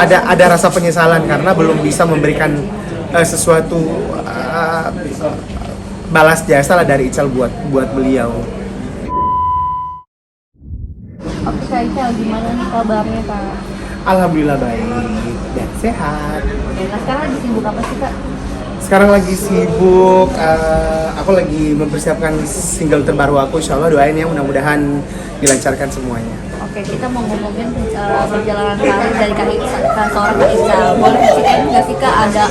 ada rasa penyesalan karena belum bisa memberikan sesuatu balas jasa lah dari Ical buat beliau. Oke Kak Ical, gimana nih kabarnya Kak? Alhamdulillah baik dan sehat. Oke, nah sekarang lagi sibuk apa sih Kak? Sekarang lagi sibuk, aku lagi mempersiapkan single terbaru aku. Insya Allah doain ya, mudah-mudahan dilancarkan semuanya. Oke, kita mau ngomongin perjalanan karir dari Kak Ical, seorang Kak Ical. Boleh ceritain nggak sih Kak, ada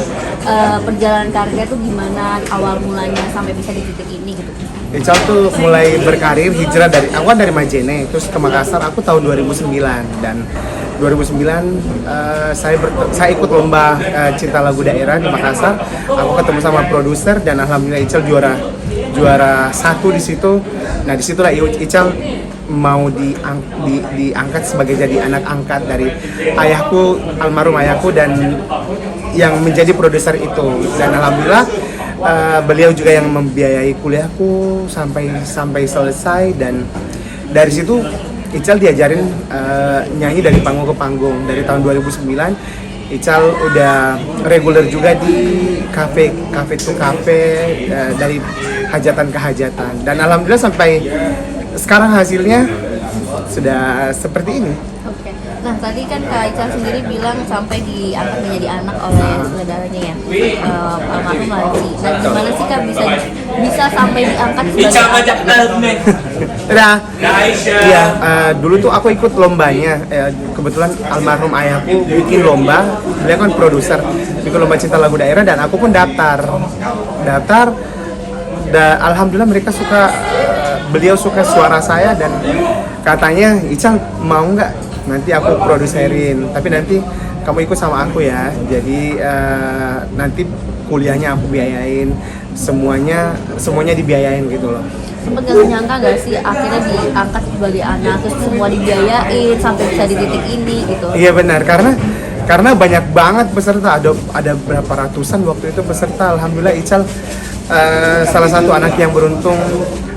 perjalanan karirnya tuh gimana, awal mulanya sampai bisa di titik ini gitu? Ical tuh mulai berkarir hijrah aku kan dari Majene, terus ke Makassar aku tahun 2009 dan 2009 saya ikut lomba Cinta Lagu Daerah di Makassar. Aku ketemu sama produser dan alhamdulillah Ical juara 1 di situ. Nah disitulah Ical mau diangkat sebagai jadi anak angkat dari ayahku, almarhum ayahku, dan yang menjadi produser itu. Dan alhamdulillah beliau juga yang membiayai kuliahku sampai selesai. Dan dari situ Ical diajarin nyanyi dari panggung ke panggung. Dari tahun 2009 Ical udah reguler juga di kafe dari hajatan ke hajatan. Dan alhamdulillah sampai sekarang hasilnya sudah seperti ini. Oke. Nah tadi kan Kak Ical sendiri bilang sampai diangkat menjadi anak oleh saudaranya ya, almarhum Laji. Nah gimana sih Kak bisa sampai diangkat sebagai anak? Nah, iya, dulu tuh aku ikut lombanya. Kebetulan almarhum ayahku bikin lomba, beliau kan produser, bikin lomba Cinta Lagu Daerah dan aku pun daftar. Alhamdulillah mereka suka, beliau suka suara saya dan katanya, Ical mau nggak nanti aku produserin, tapi nanti kamu ikut sama aku ya. Jadi nanti kuliahnya aku biayain, semuanya dibiayain gitu loh. Sempet gak nyangka gak sih akhirnya diangkat sebagai anak, terus semua dibiayain sampai bisa di titik ini gitu? Iya benar, karena banyak banget peserta, ada berapa ratusan waktu itu peserta. Alhamdulillah Ical salah satu anak yang beruntung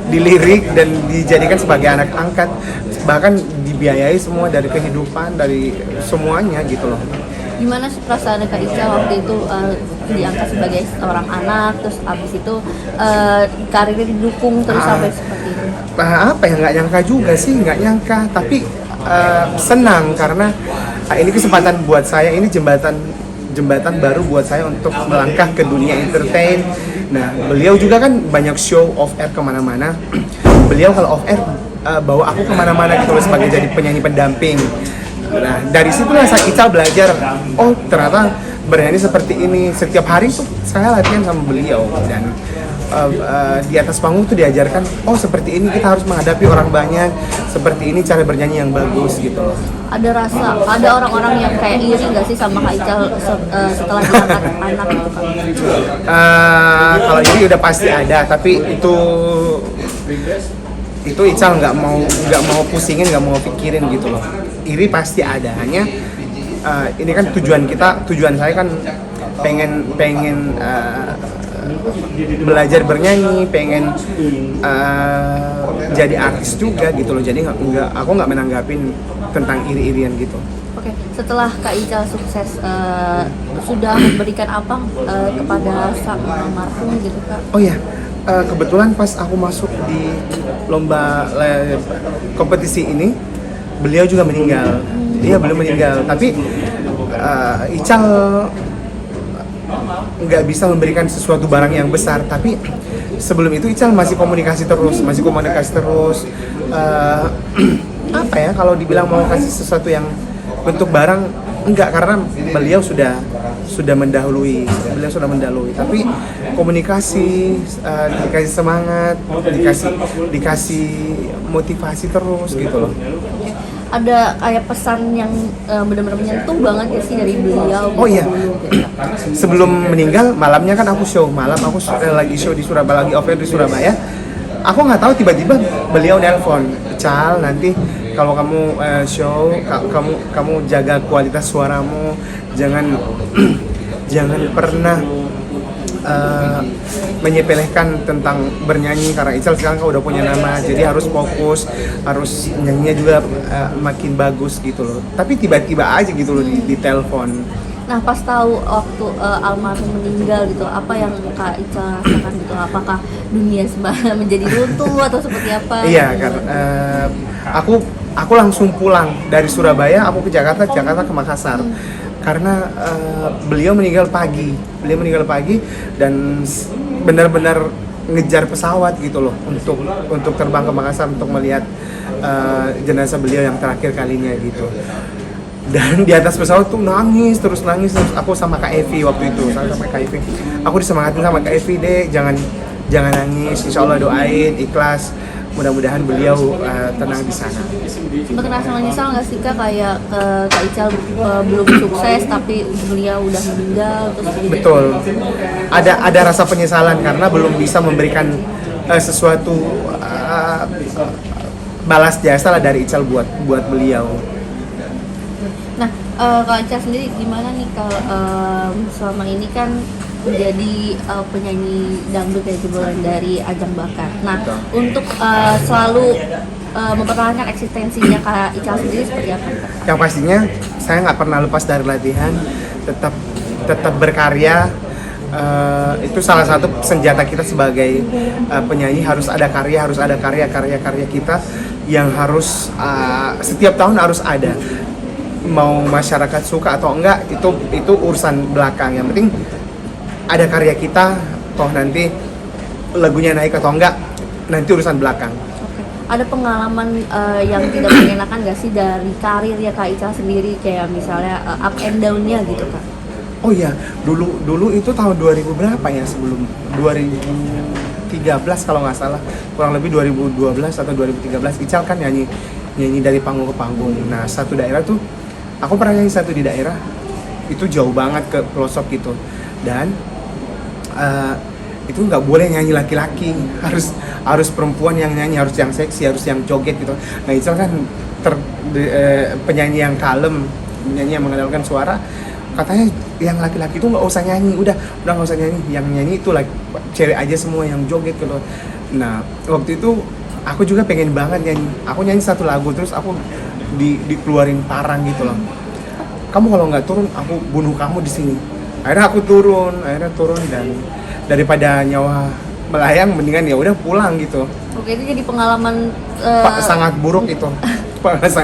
dilirik dan dijadikan sebagai anak angkat, bahkan dibiayai semua dari kehidupan, dari semuanya gitu loh. Gimana sih perasaan Kak Ical waktu itu diangkat sebagai seorang anak, terus abis itu karirnya didukung terus sampai seperti itu? Apa ya, nggak nyangka juga sih, nggak nyangka, tapi senang karena ini kesempatan buat saya, ini jembatan baru buat saya untuk melangkah ke dunia entertain. Nah, beliau juga kan banyak show off air kemana-mana. Beliau kalau off air bawa aku kemana-mana gitu loh, sebagai jadi penyanyi pendamping. Nah, dari situlah saya Ical belajar, oh ternyata bernyanyi seperti ini. Setiap hari tuh saya latihan sama beliau dan di atas panggung tuh diajarkan, oh seperti ini kita harus menghadapi orang banyak, seperti ini cara bernyanyi yang bagus gitu loh. Ada orang-orang yang kayak iri nggak sih sama Kak Ical setelah diangkat anak itu Kak? Kalau ini udah pasti ada, tapi itu Ical nggak mau pusingin, nggak mau pikirin gitu loh. Iri pasti ada, hanya ini kan tujuan saya kan pengen belajar bernyanyi, pengen jadi artis juga gitu loh. Jadi aku nggak menanggapin tentang iri-irian gitu. Oke, setelah Kak Ical sukses, sudah memberikan apa kepada sang almarhum gitu Kak? Oh ya, kebetulan pas aku masuk di lomba kompetisi ini, beliau juga meninggal. Iya, beliau meninggal. Tapi Ical nggak bisa memberikan sesuatu barang yang besar. Tapi sebelum itu Ical masih komunikasi terus. Apa ya, kalau dibilang mau kasih sesuatu yang bentuk barang, enggak, karena beliau sudah mendahului. Tapi komunikasi, dikasih semangat, dikasih motivasi terus gitu loh. Ada kayak pesan yang benar-benar menyentuh banget ya sih dari beliau gitu. Oh iya, sebelum meninggal malamnya kan aku show, lagi show di Surabaya, lagi off air di Surabaya. Aku nggak tahu, tiba-tiba beliau nelpon, Cal, nanti kalau kamu show, kamu jaga kualitas suaramu, jangan pernah menyepelekan tentang bernyanyi, karena Ical sekarang kan udah punya nama, jadi harus fokus, harus nyanyinya juga makin bagus gitu loh. Tapi tiba-tiba aja gitu loh di telepon. Nah, pas tahu waktu almarhum meninggal gitu, apa yang Kak Ical rasakan gitu? Apakah dunia semalam menjadi runtuh atau seperti apa? Iya, gitu? karena aku langsung pulang dari Surabaya, aku ke Jakarta ke Makassar. Karena beliau meninggal pagi dan benar-benar ngejar pesawat gitu loh untuk terbang ke Makassar untuk melihat jenazah beliau yang terakhir kalinya gitu. Dan di atas pesawat tuh nangis terus aku sama Kak Evi waktu itu, aku disemangatin sama Kak Evi, deh jangan nangis, insya Allah doain ikhlas, mudah-mudahan beliau tenang di sana. Sempat ngerasa menyesal nggak sih Kak, kayak Kak Ical belum sukses tapi beliau udah meninggal terus? Betul, ada rasa penyesalan karena belum bisa memberikan sesuatu balas jasa lah dari Ical buat beliau. Nah, Kak Ical sendiri gimana nih kalau selama ini kan menjadi penyanyi dangdut yang jebolan dari Ajang Bakat. Nah, untuk selalu mempertahankan eksistensinya Kak Ical sendiri seperti apa? Yang pastinya saya nggak pernah lepas dari latihan, tetap berkarya. Itu salah satu senjata kita sebagai penyanyi, harus ada karya kita yang harus setiap tahun harus ada. Mau masyarakat suka atau enggak itu urusan belakang, yang penting ada karya kita, toh nanti lagunya naik atau enggak nanti urusan belakang. Oke. Ada pengalaman yang tidak mengenakan nggak sih dari karir ya Kak Ical sendiri, kayak misalnya up and down-nya gitu Kak? Oh iya, dulu itu tahun 2000 berapa ya, sebelum 2013 kalau nggak salah, kurang lebih 2012 atau 2013 Ical kan nyanyi dari panggung ke panggung. Nah, satu daerah tuh aku pernah nyanyi di daerah itu jauh banget ke pelosok gitu, dan itu nggak boleh nyanyi laki-laki, harus perempuan yang nyanyi, harus yang seksi, harus yang joget gitu. Nah, Ical kan penyanyi yang kalem, penyanyi yang mengandalkan suara, katanya yang laki-laki itu nggak usah nyanyi, udah nggak usah nyanyi, yang nyanyi itu cewek aja semua yang joget gitu. Nah, waktu itu aku juga pengen banget nyanyi, aku nyanyi satu lagu terus aku dikeluarin parang gitu loh. Kamu kalau nggak turun aku bunuh kamu di sini. Akhirnya aku turun dan daripada nyawa melayang mendingan ya udah pulang gitu. Oke, itu jadi pengalaman Sangat buruk itu.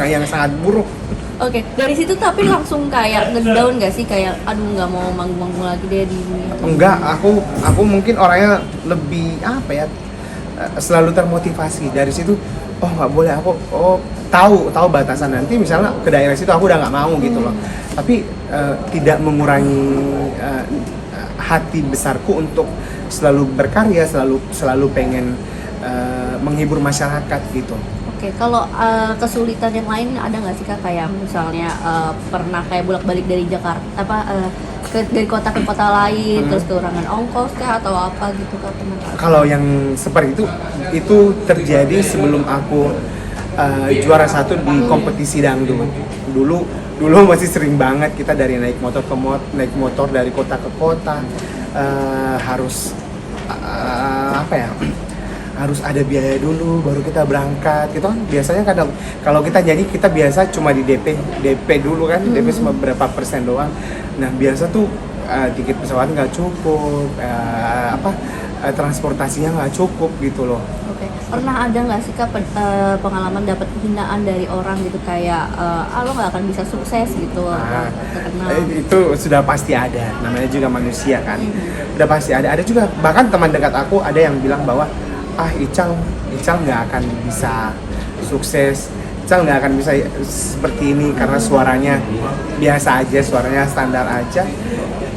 yang sangat buruk. Oke, dari situ tapi langsung kayak ngedown nggak sih, kayak aduh nggak mau manggung lagi deh di ini? Enggak, aku mungkin orangnya lebih apa ya, selalu termotivasi dari situ. Oh nggak boleh, aku tahu batasan, nanti misalnya ke daerah situ aku udah nggak mau gitu loh. Tapi tidak mengurangi hati besarku untuk selalu berkarya, selalu pengen menghibur masyarakat gitu. Oke, kalau kesulitan yang lain ada nggak sih Kak, kayak misalnya pernah kayak bolak-balik dari Jakarta dari kota ke kota lain, terus kekurangan ongkos kah atau apa gitu Kak, pernah? Kalau yang seperti itu terjadi sebelum aku juara satu di kompetisi dangdut. Dulu masih sering banget kita dari naik motor dari kota ke kota, harus harus ada biaya dulu baru kita berangkat gitu kan. Biasanya kadang kalau kita nyanyi kita biasa cuma di DP dulu kan, DP cuma berapa persen doang. Nah, biasa tuh tiket pesawat nggak cukup, transportasinya nggak cukup gitu loh. Oke, pernah ada nggak sih Kak pengalaman dapat hinaan dari orang gitu, kayak lo nggak akan bisa sukses gitu, terkenal? Itu sudah pasti ada, namanya juga manusia kan. Udah pasti ada juga, bahkan teman dekat aku ada yang bilang bahwa Ical nggak akan bisa sukses, Ical nggak akan bisa seperti ini karena suaranya biasa aja, suaranya standar aja.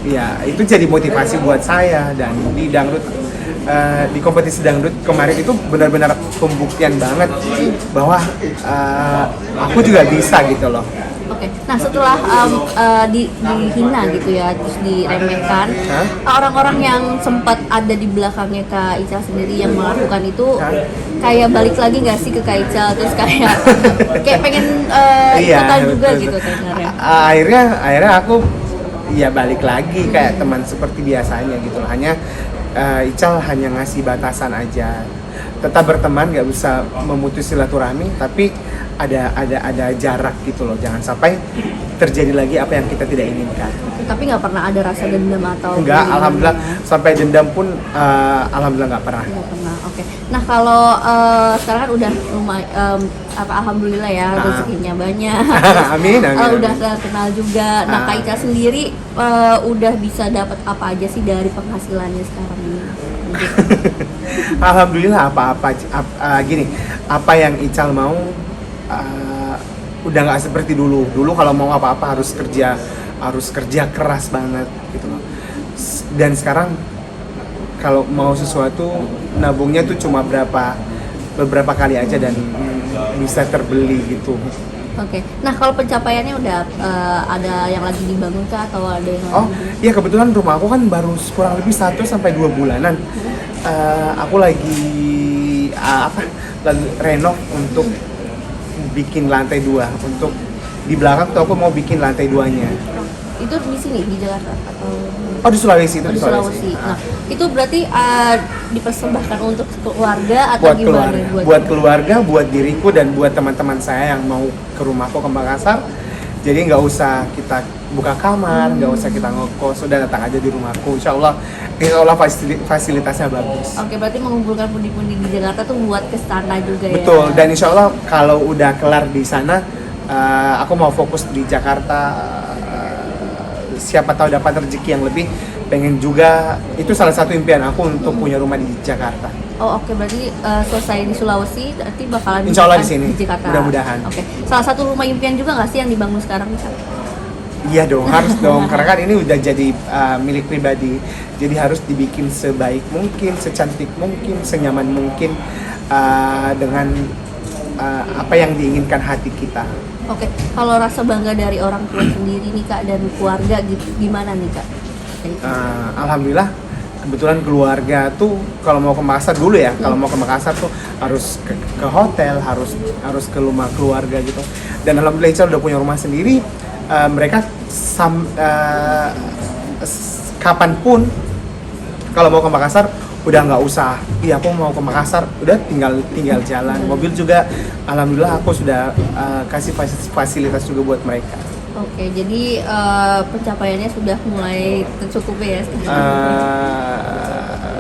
Ya, itu jadi motivasi buat saya. Dan di dangdut, di kompetisi dangdut kemarin itu benar-benar pembuktian banget bahwa aku juga bisa gitu loh. Oke, nah setelah dihina gitu ya, terus diremehkan, orang-orang yang sempat ada di belakangnya Kak Ical sendiri yang melakukan itu kayak balik lagi nggak sih ke Kak Ical, terus kayak pengen ikutan juga gitu sebenarnya? Akhirnya aku ya balik lagi kayak teman seperti biasanya gitu loh. Hanya Ical hanya ngasih batasan aja, tetap berteman, nggak bisa memutus silaturahmi, tapi ada jarak gitu loh, jangan sampai terjadi lagi apa yang kita tidak inginkan. Tapi nggak pernah ada rasa dendam atau Enggak, gimana? alhamdulillah sampai dendam pun alhamdulillah nggak pernah. Nggak pernah. Oke. Nah kalau sekarang kan udah lumayan, alhamdulillah ya rezekinya banyak. Amin, amin. Udah terkenal juga. Nah Kak Ica sendiri udah bisa dapat apa aja sih dari penghasilannya sekarang ini? Alhamdulillah gini, apa yang Ical mau udah nggak seperti dulu. Dulu kalau mau apa-apa harus kerja keras banget gitu loh. Dan sekarang kalau mau sesuatu nabungnya tuh cuma beberapa kali aja dan bisa terbeli gitu. Oke. Nah kalau pencapaiannya udah ada yang lagi dibangun kah atau ada yang Iya kebetulan rumah aku kan baru kurang lebih 1-2 bulanan. Aku lagi lagi renov untuk bikin lantai 2. Untuk di belakang tuh aku mau bikin lantai 2-nya. Itu di sini di Jakarta atau di Sulawesi itu. di Sulawesi. Nah, itu berarti dipersembahkan untuk keluarga atau buat gimana? keluarga, buat keluarga, buat diriku dan buat teman-teman saya yang mau ke rumahku ke Makassar. Jadi nggak usah kita buka kamar, nggak usah kita ngekos, sudah datang aja di rumahku. Insya Allah fasilitasnya bagus. Oke, berarti mengumpulkan pundi-pundi di Jakarta tuh buat ke sana juga ya? Betul, dan insya Allah kalau udah kelar di sana, aku mau fokus di Jakarta. Siapa tahu dapat rezeki yang lebih, pengen juga, itu salah satu impian aku untuk punya rumah di Jakarta. Oh oke, berarti selesai di Sulawesi, berarti bakalan Insya Allah di sini, di Jakarta. mudah-mudahan. Oke, salah satu rumah impian juga nggak sih yang dibangun sekarang? Iya dong, harus dong, karena kan ini udah jadi milik pribadi, jadi harus dibikin sebaik mungkin, secantik mungkin, senyaman mungkin, dengan apa yang diinginkan hati kita. Oke, kalau rasa bangga dari orang tua sendiri nih Kak dan keluarga gimana nih Kak? Alhamdulillah, kebetulan keluarga tuh kalau mau ke Makassar dulu ya, kalau mau ke Makassar tuh harus ke hotel, harus ke rumah keluarga gitu. Dan alhamdulillah Ical udah punya rumah sendiri. Mereka kapanpun kalau mau ke Makassar udah nggak usah, iya aku mau ke Makassar, udah tinggal jalan. Mobil juga alhamdulillah aku sudah kasih fasilitas juga buat mereka. Oke, jadi pencapaiannya sudah mulai tercukupi ya?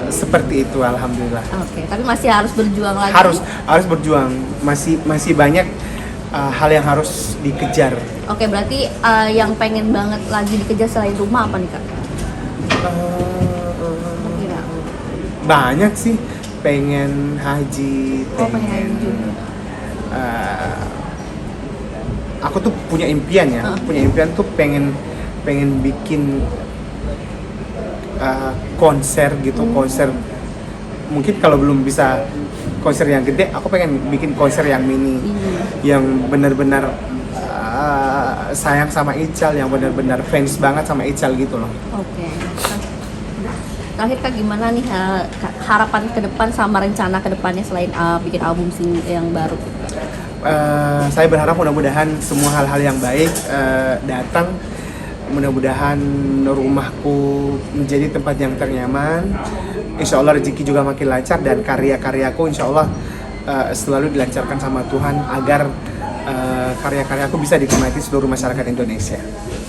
Seperti itu alhamdulillah. Oke, tapi masih harus berjuang lagi? Harus berjuang, masih banyak hal yang harus dikejar. Oke, berarti yang pengen banget lagi dikejar selain rumah apa nih Kak? Banyak sih, pengen haji, pengen haji juga. Aku tuh punya impian ya, punya impian tuh pengen bikin konser gitu, konser mungkin kalau belum bisa konser yang gede, aku pengen bikin konser yang mini, yang benar-benar sayang sama Ical, yang benar-benar fans banget sama Ical gitu loh. Oke. Terakhir Kak, gimana nih harapan ke depan sama rencana ke depannya selain bikin album yang baru? Saya berharap mudah-mudahan semua hal-hal yang baik datang. Mudah-mudahan rumahku menjadi tempat yang ternyaman. Insya Allah rezeki juga makin lancar dan karya-karyaku insya Allah selalu dilancarkan sama Tuhan agar karya-karyaku bisa dinikmati seluruh masyarakat Indonesia.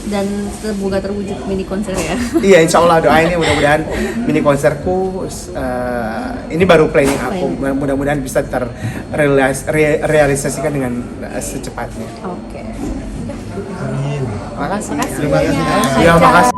Dan semoga terwujud mini konser ya. Iya, insya Allah doa ini mudah-mudahan mini konserku ini baru planning aku. Mudah-mudahan bisa terrealisasikan dengan secepatnya. Oke. Makasih. Terima kasih. Terima kasih.